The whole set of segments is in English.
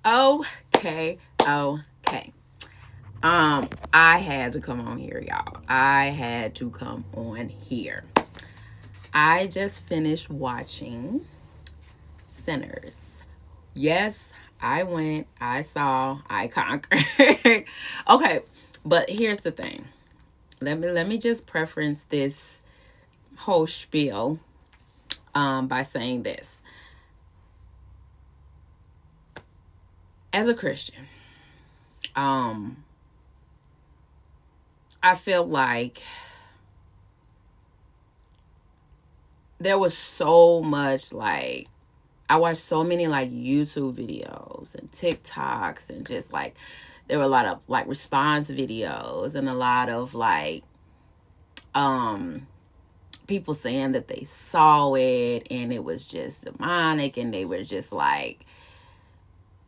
Okay, okay. I had to come on here, y'all. I had to come on here. I just finished watching Sinners. Yes, I went, I saw, I conquered. Okay, but here's the thing. Let me just preference this whole spiel by saying this. As a Christian, um, I feel like there was so much like I watched so many like YouTube videos and TikToks and just like there were a lot of like response videos and a lot of like um people saying that they saw it and it was just demonic and they were just like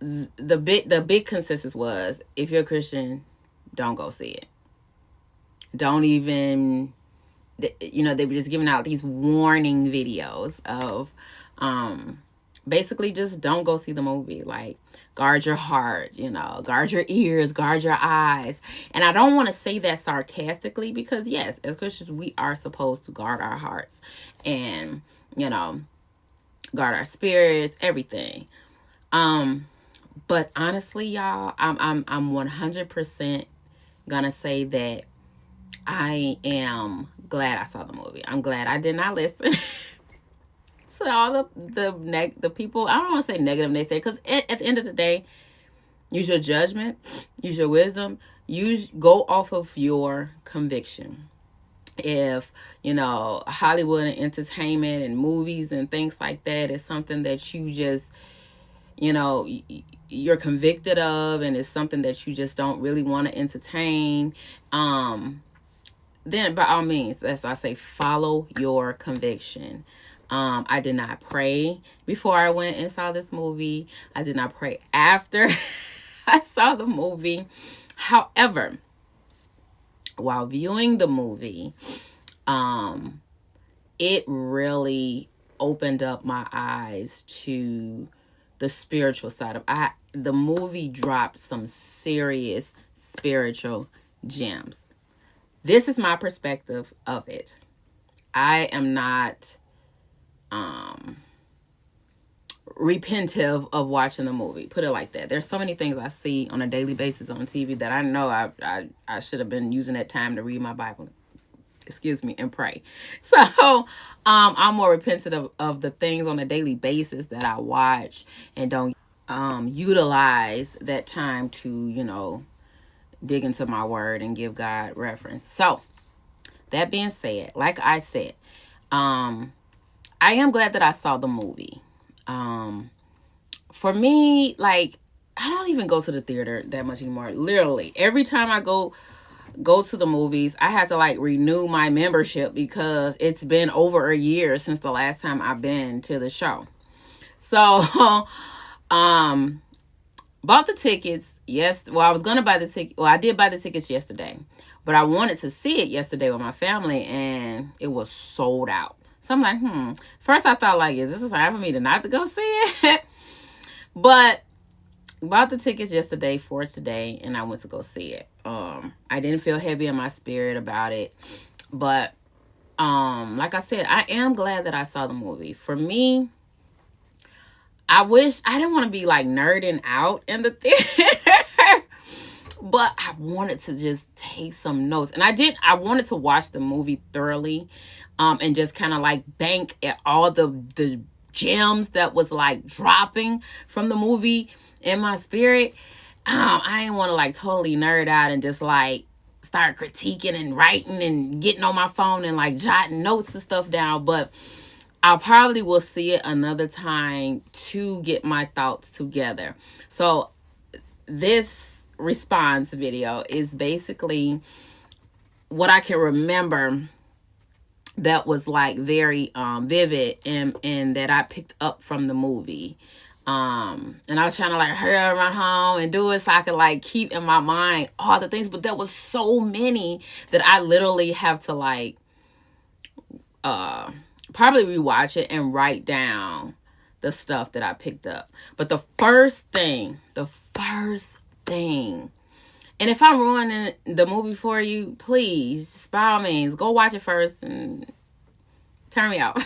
the big consensus was if you're a Christian, don't go see it. Don't even they were just giving out these warning videos of basically just don't go see the movie. Like, guard your heart, guard your ears, guard your eyes. And I don't want to say that sarcastically because, yes, as Christians, we are supposed to guard our hearts and, guard our spirits, everything. But honestly, y'all, I'm 100% gonna say that I am glad I saw the movie. I'm glad I did not listen to all the people. I don't want to say negative naysay because at the end of the day, use your judgment, use your wisdom, go off of your conviction. If Hollywood and entertainment and movies and things like that is something that you just you're convicted of and it's something that you just don't really want to entertain, then by all means, as I say, follow your conviction. I did not pray before I went and saw this movie. I did not pray after I saw the movie. However, while viewing the movie, it really opened up my eyes to the spiritual side of the movie dropped some serious spiritual gems. This is my perspective of it. I am not repentive of watching the movie. Put it like that. There's so many things I see on a daily basis on TV that I know I should have been using that time to read my Bible. Excuse me, and pray. So I'm more repentant of the things on a daily basis that I watch and don't utilize that time to, dig into my word and give God reference. So that being said, like I said, I am glad that I saw the movie. For me, like, I don't even go to the theater that much anymore. Literally, every time I go to the movies, I have to like renew my membership because it's been over a year since the last time I've been to the show. So, bought the tickets. Yes, well, I was gonna buy the ticket. Well, I did buy the tickets yesterday, but I wanted to see it yesterday with my family, and it was sold out. So I'm like, First, I thought like, is this a time for me to not to go see it? But bought the tickets yesterday for today, and I went to go see it. I didn't feel heavy in my spirit about it, but like I said, I am glad that I saw the movie. For me, I didn't want to be like nerding out in the theater, but I wanted to just take some notes, and I wanted to watch the movie thoroughly, and just kind of like bank at all the gems that was like dropping from the movie in my spirit. I didn't want to like totally nerd out and just like start critiquing and writing and getting on my phone and like jotting notes and stuff down. But I probably will see it another time to get my thoughts together. So this response video is basically what I can remember that was like very vivid and that I picked up from the movie. And I was trying to like hurry around home and do it so I could like keep in my mind all the things, but there was so many that I literally have to like probably rewatch it and write down the stuff that I picked up. But the first thing, and if I'm ruining the movie for you, please, just by all means, go watch it first and turn me out.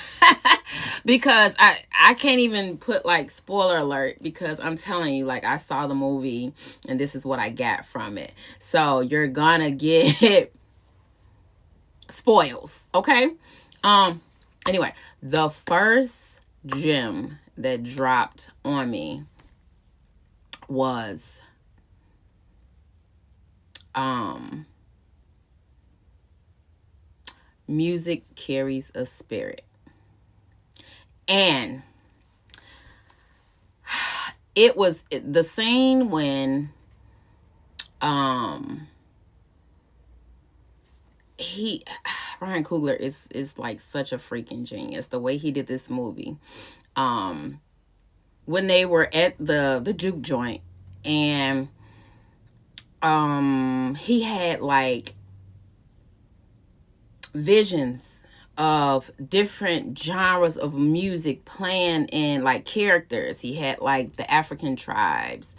Because I can't even put like spoiler alert, because I'm telling you, like, I saw the movie and this is what I got from it. So you're gonna get spoils, okay? Anyway, the first gem that dropped on me was music carries a spirit. And it was the scene when Ryan Coogler is like such a freaking genius, the way he did this movie. When they were at the juke joint, and he had like visions of different genres of music playing in like characters. He had like the African tribes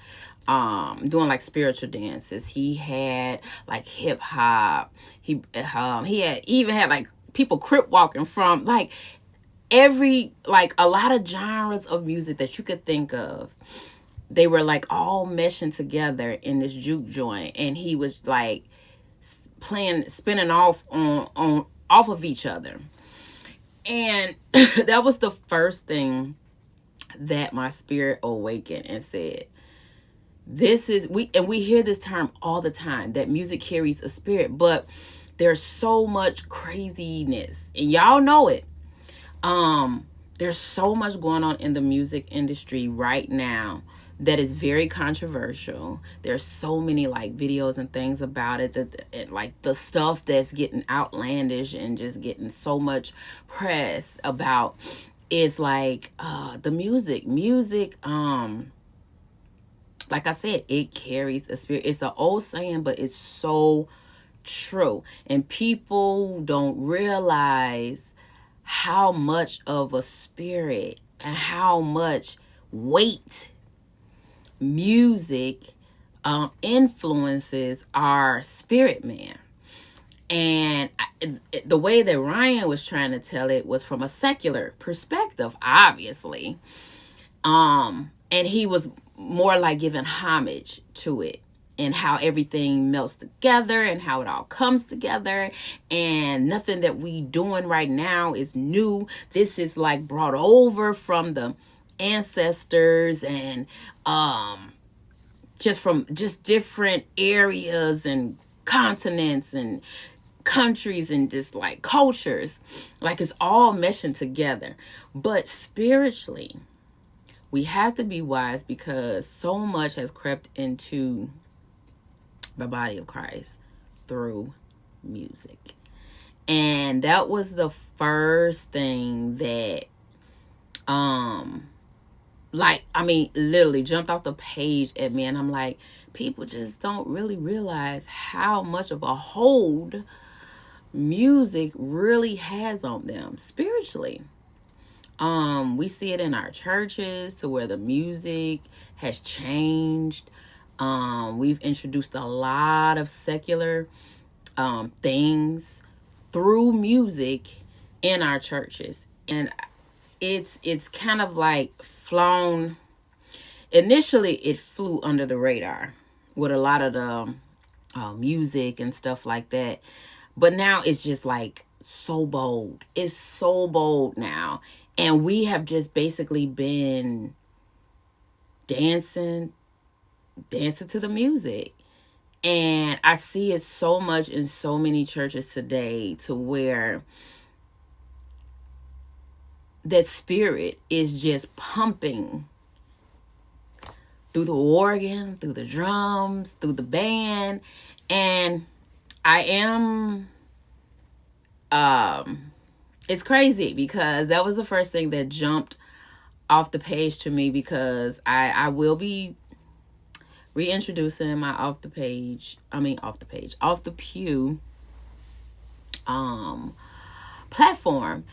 doing like spiritual dances. He had like hip hop. He had like people crip walking from like every, like a lot of genres of music that you could think of. They were like all meshing together in this juke joint, and he was like spinning off of each other. And that was the first thing that my spirit awakened and said, this is, we hear this term all the time, that music carries a spirit, but there's so much craziness, and y'all know it. There's so much going on in the music industry right now that is very controversial. There's so many like videos and things about it, that like the stuff that's getting outlandish and just getting so much press about is like the music like I said, it carries a spirit. It's an old saying, but it's so true, and people don't realize how much of a spirit and how much weight music influences our spirit, man. And the way that Ryan was trying to tell it was from a secular perspective, obviously. And he was more like giving homage to it, and how everything melts together and how it all comes together, and nothing that we doing right now is new. This is like brought over from the ancestors, and just different areas and continents and countries and just like cultures, like it's all meshing together. But spiritually, we have to be wise, because so much has crept into the body of Christ through music. And that was the first thing that literally jumped off the page at me. And I'm like, people just don't really realize how much of a hold music really has on them spiritually. We see it in our churches, to where the music has changed. We've introduced a lot of secular things through music in our churches, and it's kind of like flown. Initially, it flew under the radar with a lot of the music and stuff like that, but now it's just like so bold. It's so bold now, and we have just basically been dancing to the music. And I see it so much in so many churches today, to where that spirit is just pumping through the organ, through the drums, through the band. And I am it's crazy, because that was the first thing that jumped off the page to me, because I will be reintroducing my off the pew platform.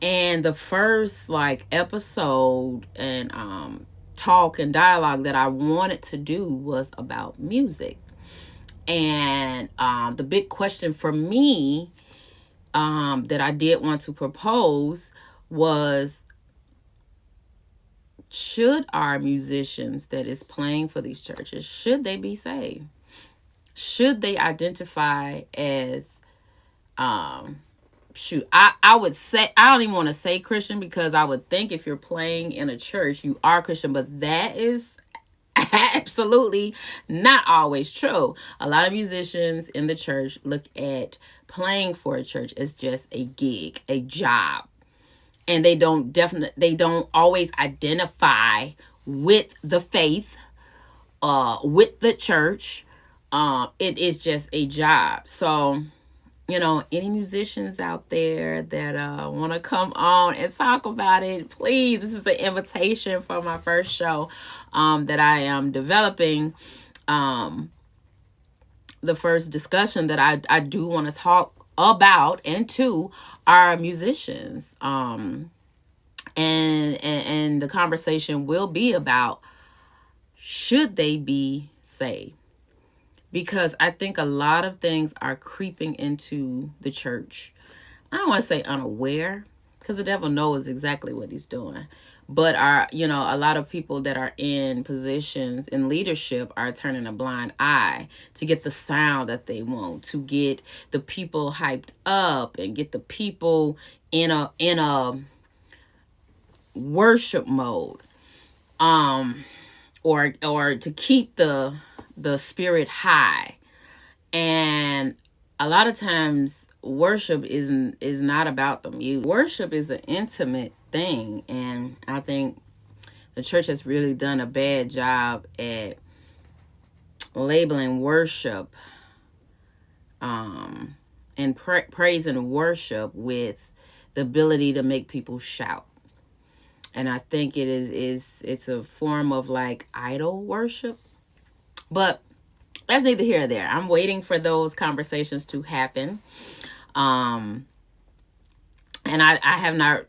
And the first like episode and talk and dialogue that I wanted to do was about music. And the big question for me that I did want to propose was, should our musicians that is playing for these churches, should they be saved? Should they identify as I would say, I don't even want to say Christian, because I would think if you're playing in a church, you are Christian, but that is absolutely not always true. A lot of musicians in the church look at playing for a church as just a gig, a job. And they don't always identify with the faith, with the church. It is just a job. So, any musicians out there that want to come on and talk about it, please, this is an invitation for my first show that I am developing. The first discussion that I do want to talk about and to our musicians. And the conversation will be about, should they be saved? Because I think a lot of things are creeping into the church. I don't want to say unaware, because the devil knows exactly what he's doing. But a lot of people that are in positions in leadership are turning a blind eye to get the sound that they want, to get the people hyped up and get the people in a worship mode, or to keep the spirit high. And a lot of times worship is not about the music. Worship is an intimate thing, and I think the church has really done a bad job at labeling worship and praise and worship with the ability to make people shout. And I think it's a form of like idol worship. But that's neither here nor there. I'm waiting for those conversations to happen. And I have not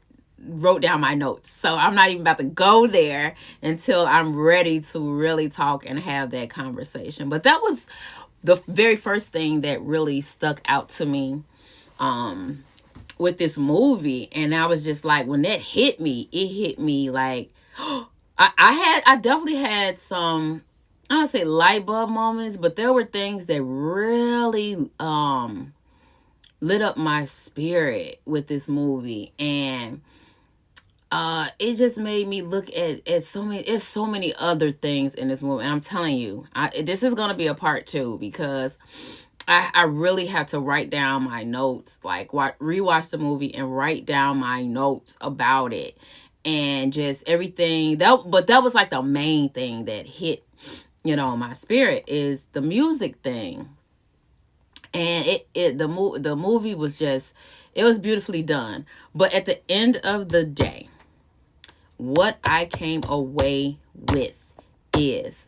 wrote down my notes. So I'm not even about to go there until I'm ready to really talk and have that conversation. But that was the very first thing that really stuck out to me with this movie. And I was just like, when that hit me, it hit me like, I definitely had some, I don't say light bulb moments, but there were things that really lit up my spirit with this movie. And it just made me look at so many other things in this movie. And I'm telling you, this is going to be a part 2, because I really had to write down my notes, like rewatch the movie and write down my notes about it. And just everything but that was like the main thing that hit, my spirit, is the music thing. And the movie was just, it was beautifully done. But at the end of the day, what I came away with is,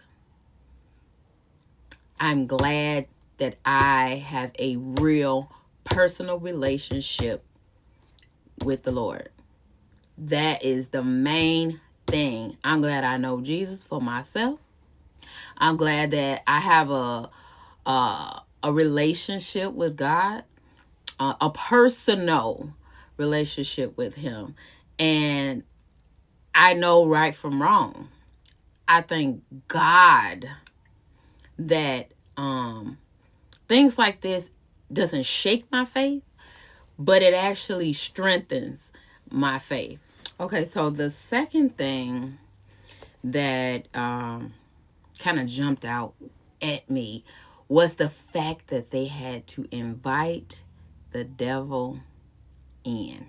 I'm glad that I have a real personal relationship with the Lord. That is the main thing. I'm glad I know Jesus for myself. I'm glad that I have a relationship with God, a personal relationship with him. And I know right from wrong. I thank God that things like this doesn't shake my faith, but it actually strengthens my faith. Okay, so the second thing that kind of jumped out at me was the fact that they had to invite the devil in.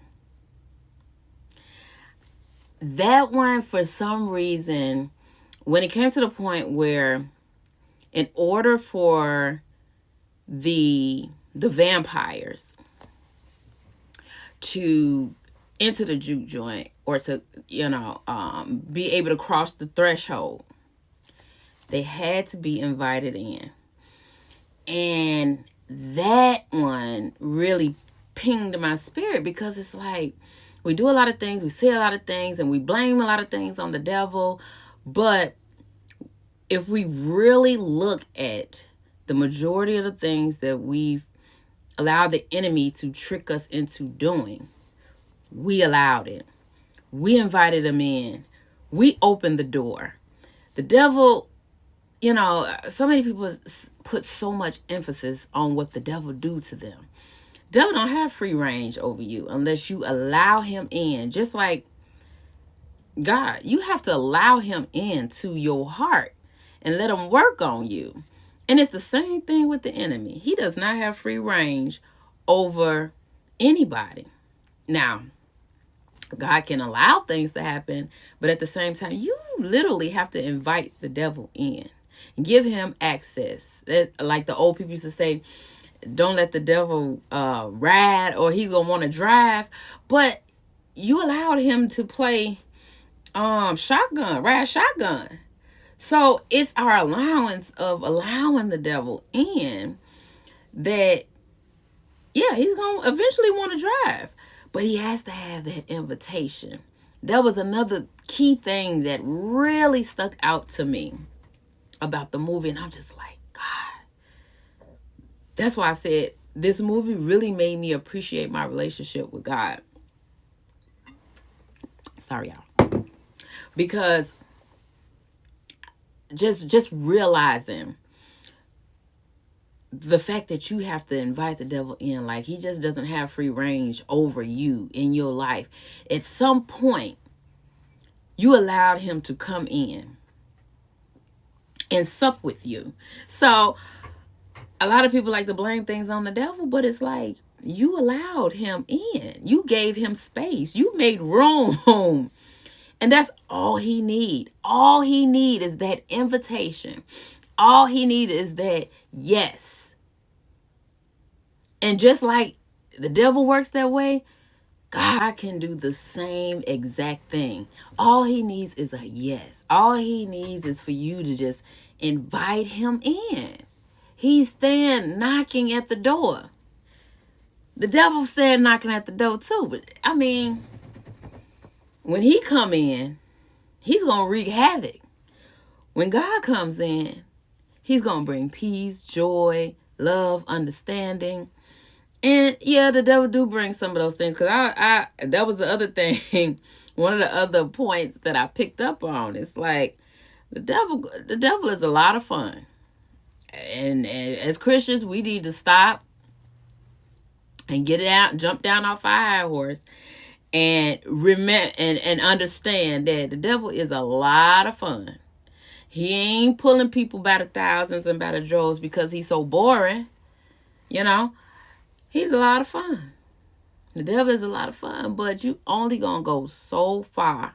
That one, for some reason, when it came to the point where, in order for the vampires to enter the juke joint, or to be able to cross the threshold, they had to be invited in. And that one really pinged my spirit, because it's like, We do a lot of things, we say a lot of things, and we blame a lot of things on the devil. But if we really look at the majority of the things that we've allowed the enemy to trick us into doing, we allowed it. We invited him in. We opened the door. The devil, you know, so many people put so much emphasis on what the devil do to them. Devil don't have free range over you unless you allow him in. Just like God, you have to allow him into your heart and let him work on you. And it's the same thing with the enemy. He does not have free range over anybody. Now, God can allow things to happen, but at the same time, you literally have to invite the devil in and give him access. Like the old people used to say, don't let the devil ride or he's going to want to drive. But you allowed him to play ride shotgun. So it's our allowance of allowing the devil in that, yeah, he's going to eventually want to drive. But he has to have that invitation. That was another key thing that really stuck out to me about the movie. And I'm just like, God. That's why I said this movie really made me appreciate my relationship with God. Sorry, y'all. Because just realizing the fact that you have to invite the devil in, like he just doesn't have free range over you in your life. At some point, you allowed him to come in and sup with you. So a lot of people like to blame things on the devil, but it's like you allowed him in. You gave him space. You made room. And that's all he need. All he need is that invitation. All he need is that yes. And just like the devil works that way, God can do the same exact thing. All he needs is a yes. All he needs is for you to just invite him in. He's staying knocking at the door. The devil's staying knocking at the door too. But I mean, when he come in, he's going to wreak havoc. When God comes in, he's going to bring peace, joy, love, understanding. And yeah, the devil do bring some of those things. Because that was the other thing. One of the other points that I picked up on. It's like the devil is a lot of fun. And as Christians, we need to stop and get it out, jump down off our high horse. And remember and understand that the devil is a lot of fun. He ain't pulling people by the thousands and by the droves because he's so boring. You know, he's a lot of fun. The devil is a lot of fun, but you only gonna go so far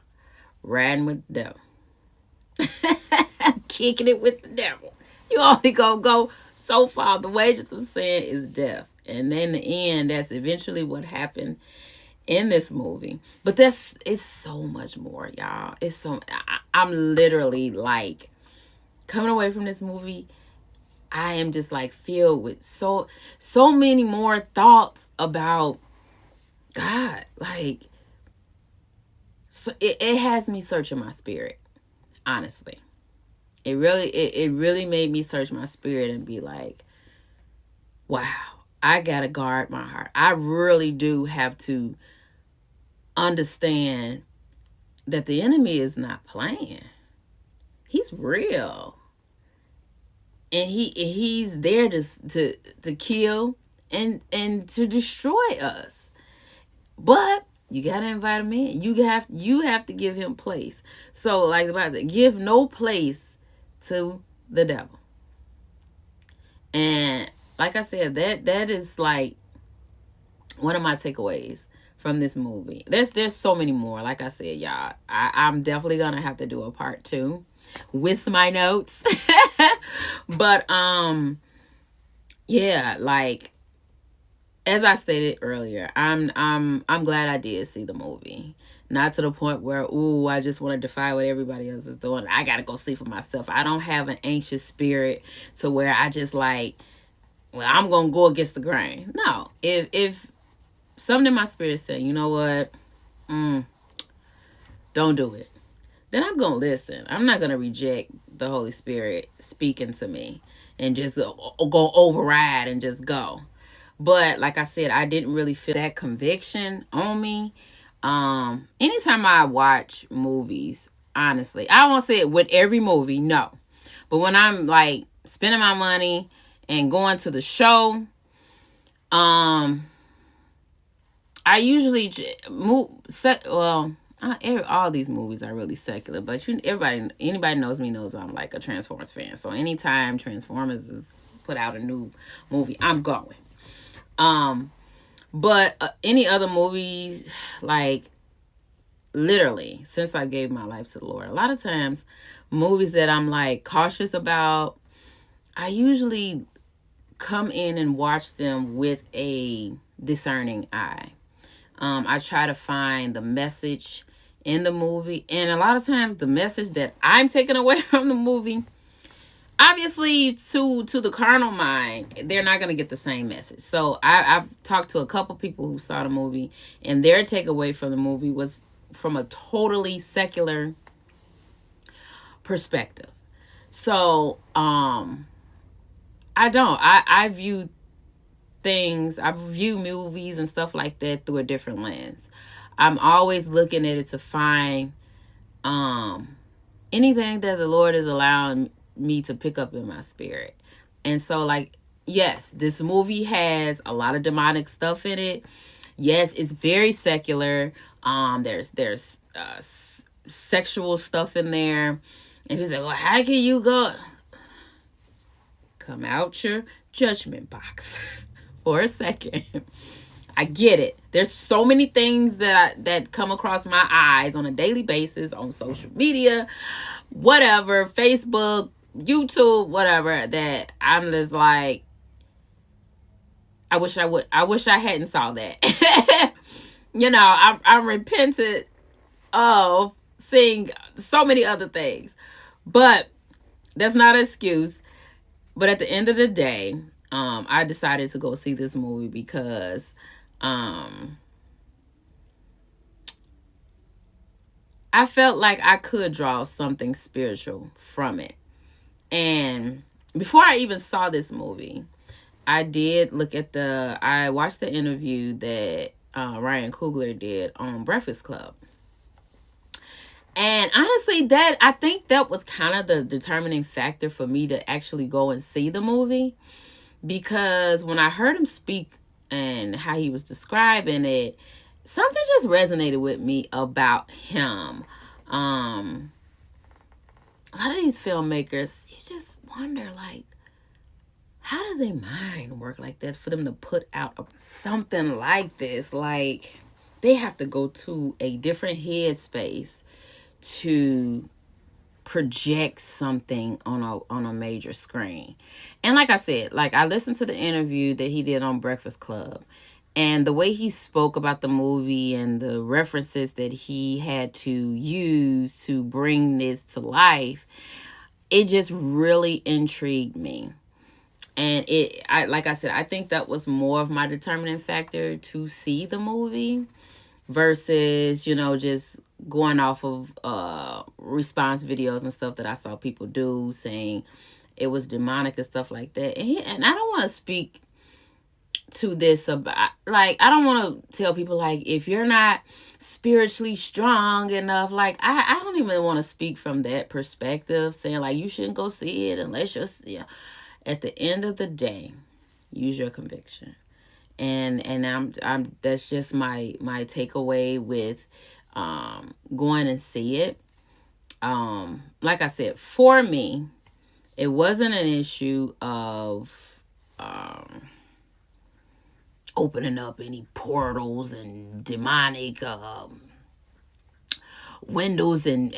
riding with the devil. Kicking it with the devil. You only gonna go so far. The wages of sin is death. And in the end, that's eventually what happened in this movie. But it's so much more, y'all. It's so I'm literally like coming away from this movie, I am just like filled with so many more thoughts about God. Like, so it has me searching my spirit, honestly. It really made me search my spirit and be like, wow, I gotta guard my heart. I really do have to understand that the enemy is not playing. He's real. And he's there to kill and to destroy us. But you gotta invite him in. You have to give him place. So like the Bible, give no place to the devil. And like I said, that is like one of my takeaways from this movie. There's so many more. Like I said, y'all, I'm definitely gonna have to do a part 2 with my notes. But yeah, like as I stated earlier, I'm glad I did see the movie. Not to the point where, I just want to defy what everybody else is doing. I gotta go see for myself. I don't have an anxious spirit to where I just like, well, I'm gonna go against the grain. No, if something in my spirit is saying, you know what, don't do it. Then I'm going to listen. I'm not going to reject the Holy Spirit speaking to me and just go override and just go. But like I said, I didn't really feel that conviction on me. Anytime I watch movies, honestly, I won't say it with every movie, no. But when I'm like spending my money and going to the show, I usually move. All these movies are really secular, but anybody knows me knows I'm like a Transformers fan. So anytime Transformers is put out a new movie, I'm going. But any other movies, like literally, since I gave my life to the Lord, a lot of times movies that I'm like cautious about, I usually come in and watch them with a discerning eye. I try to find the message in the movie, and a lot of times the message that I'm taking away from the movie, obviously to the carnal mind, they're not going to get the same message. So I've talked to a couple people who saw the movie, and their takeaway from the movie was from a totally secular perspective. So I view things, I view movies and stuff like that through a different lens. I'm always looking at it to find anything that the Lord is allowing me to pick up in my spirit. And so, like, yes, this movie has a lot of demonic stuff in it. Yes, it's very secular. There's sexual stuff in there. And he's like, well, how can you go? Come out your judgment box for a second. I get it. There's so many things that come across my eyes on a daily basis on social media, whatever, Facebook, YouTube, whatever, that I'm just like, I wish I hadn't saw that. I'm repentant of seeing so many other things. But that's not an excuse. But at the end of the day, I decided to go see this movie because I felt like I could draw something spiritual from it. And before I even saw this movie, I watched the interview that Ryan Coogler did on Breakfast Club. And honestly, I think that was kind of the determining factor for me to actually go and see the movie. Because when I heard him speak and how he was describing it, something just resonated with me about him. A lot of these filmmakers, you just wonder, like, how does their mind work like that for them to put out something like this? Like, they have to go to a different headspace to project something on a major screen. And like I said, like, I listened to the interview that he did on Breakfast Club, and the way he spoke about the movie and the references that he had to use to bring this to life, it just really intrigued me. And like I said, I think that was more of my determining factor to see the movie versus, just going off of response videos and stuff that I saw people do, saying it was demonic and stuff like that. And I don't want to speak to this about, like, I don't want to tell people, like, if you're not spiritually strong enough, like, I don't even want to speak from that perspective, saying, like, you shouldn't go see it unless you're, at the end of the day, use your conviction. And I'm that's just my takeaway with going and see it. Like I said, for me, it wasn't an issue of opening up any portals and demonic windows and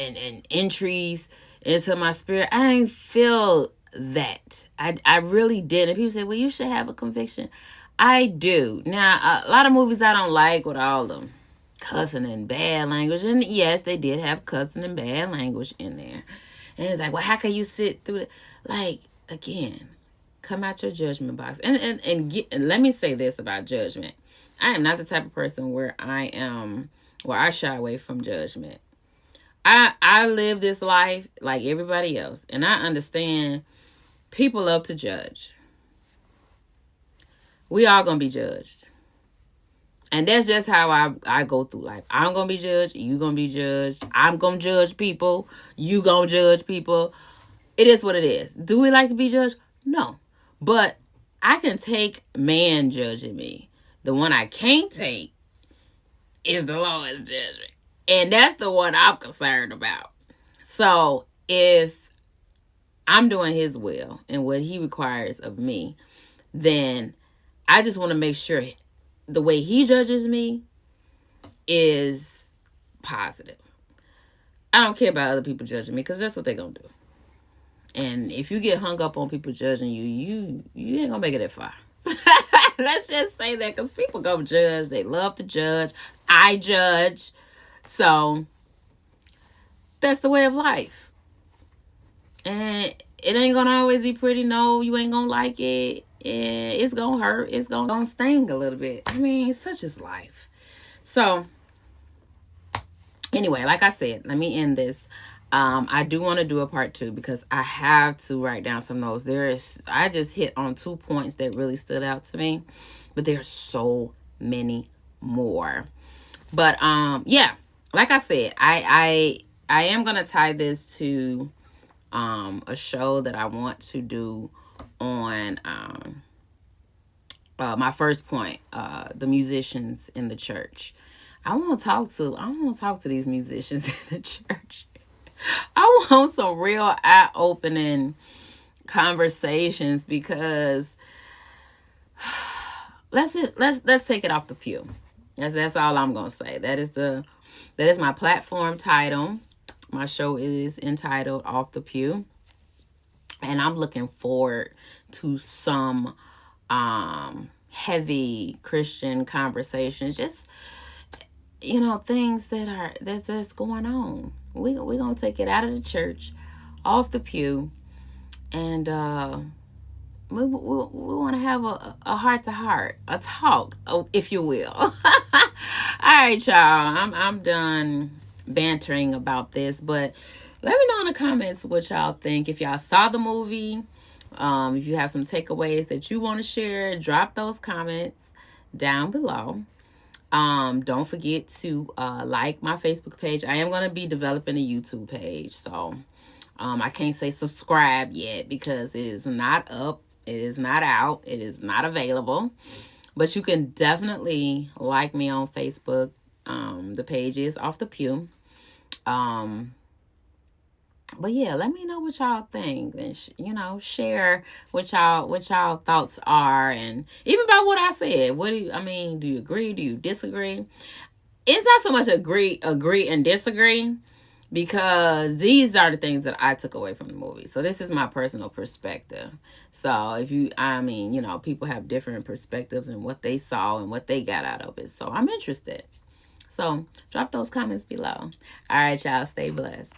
entries into my spirit. I didn't feel that. I really did. And people say, well, you should have a conviction. I do. Now, a lot of movies I don't like with all them cussing and bad language. And yes, they did have cussing and bad language in there. And it's like, well, how can you sit through it? Like, again, come out your judgment box. And let me say this about judgment. I am not the type of person where I am Well, I shy away from judgment. I live this life like everybody else, and I understand people love to judge. We all gonna be judged. And that's just how I go through life. I'm gonna be judged, you gonna be judged, I'm gonna judge people, you gonna judge people. It is what it is. Do we like to be judged? No. But I can take man judging me. The one I can't take is the Lord's judgment. And that's the one I'm concerned about. So if I'm doing his will and what he requires of me, then I just want to make sure the way he judges me is positive. I don't care about other people judging me because that's what they're going to do. And if you get hung up on people judging you, you ain't going to make it that far. Let's just say that because people go judge. They love to judge. I judge. So that's the way of life. And it ain't going to always be pretty. No, you ain't going to like it. And it's going to hurt. It's going to sting a little bit. I mean, such is life. So anyway, like I said, let me end this. I do want to do a part 2 because I have to write down some notes. I just hit on 2 points that really stood out to me, but there's so many more. But yeah, like I said, I am gonna tie this to a show that I want to do on my first point, the musicians in the church. I want to talk to these musicians in the church. I want some real eye-opening conversations because let's take it off the pew. That's all I'm gonna say. That is my platform title. My show is entitled Off the Pew, and I'm looking forward to some heavy Christian conversations. Just things that's going on. We're going to take it out of the church, off the pew, and we want to have a heart-to-heart, a talk, if you will. All right, y'all. I'm done bantering about this, but let me know in the comments what y'all think. If y'all saw the movie, if you have some takeaways that you want to share, drop those comments down below. Don't forget to like my Facebook page. I am going to be developing a YouTube page. So I can't say subscribe yet because it is not up. It is not out. It is not available. But you can definitely like me on Facebook. The page is Off the Pew. But yeah, let me know what y'all think, and share what y'all thoughts are, and even about what I said. Do you agree? Do you disagree? It's not so much agree and disagree, because these are the things that I took away from the movie. So this is my personal perspective. So if people have different perspectives and what they saw and what they got out of it. So I'm interested. So drop those comments below. All right, y'all, stay blessed.